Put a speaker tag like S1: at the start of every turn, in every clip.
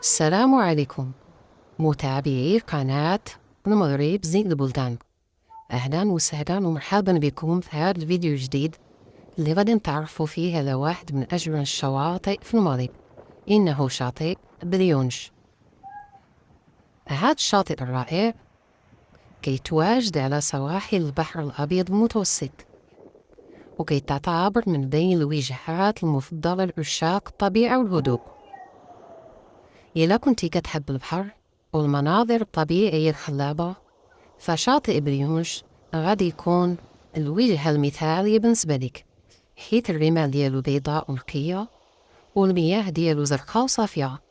S1: السلام عليكم متابعي قناة المغرب زين البلدان. أهلا وسهلا ومرحبا بكم في هذا الفيديو الجديد اللي غادي نتعرفوا فيه على واحد من أجمل الشواطئ في المغرب، إنه شاطئ بريونش. هذا الشاطئ الرائع كيتواجد على سواحل البحر الأبيض المتوسط، وكيتعتبر من بين الوجهات المفضلة لعشاق الطبيعة والهدوء. إلا كنتي كتحب البحر والمناظر الطبيعية الخلابة، فشاطئ بريونش غادي يكون الوجهة المثالية بالنسبة لك، حيث الرمال ديالو بيضاء ونقية والمياه ديالو زرقاء وصافية.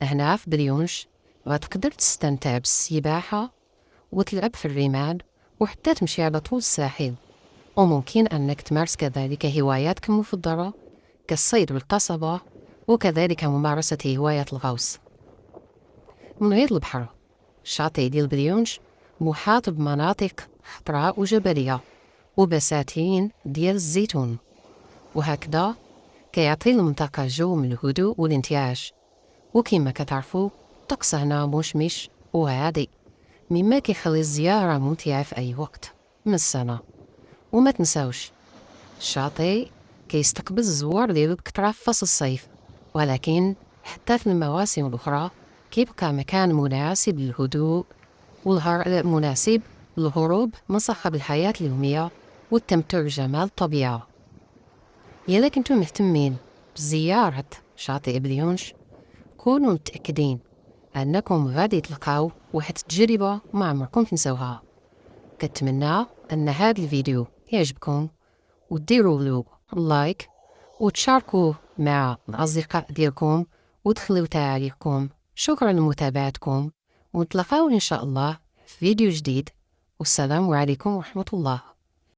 S1: هنا في بريونش غتقدر تستمتع بالسباحة وتلعب في الرمال، وحتى تمشي على طول الساحل. وممكن أنك تمارس كذلك هواياتك المفضلة كالصيد والقصبة، وكذلك ممارسة هواية الغوص. من غير البحر، الشاطئ ديال بريونش محاط بمناطق خضراء وجبلية وبساتين ديال الزيتون، وهكذا كيعطي المنطقة جو من الهدوء والانتعاش. وكما كتعرفوا الطقس هنا مشمش وهادئ، مما كيخلي الزيارة ممتعة في أي وقت من السنة. وما تنساوش الشاطئ كيستقبل الزوار ديالو بكثرة في فصل الصيف، ولكن حتى في المواسم الأخرى كيبقى مكان مناسب للهدوء مناسب للهروب من صخب الحياة اليومية والتمتع بجمال الطبيعة. إلا كنتم مهتمين بزيارة شاطئ بريونش، كونوا متأكدين أنكم غادي تلقاو واحد التجربة ما عمركم تنسوها. كتمنى أن هذا الفيديو يعجبكم، وديروا له لايك وتشاركوه مع الأصدقاء ديالكم وتخليو تعاليقكم. شكرا لمتابعتكم، ونتلاقاو إن شاء الله في فيديو جديد، والسلام عليكم ورحمة الله.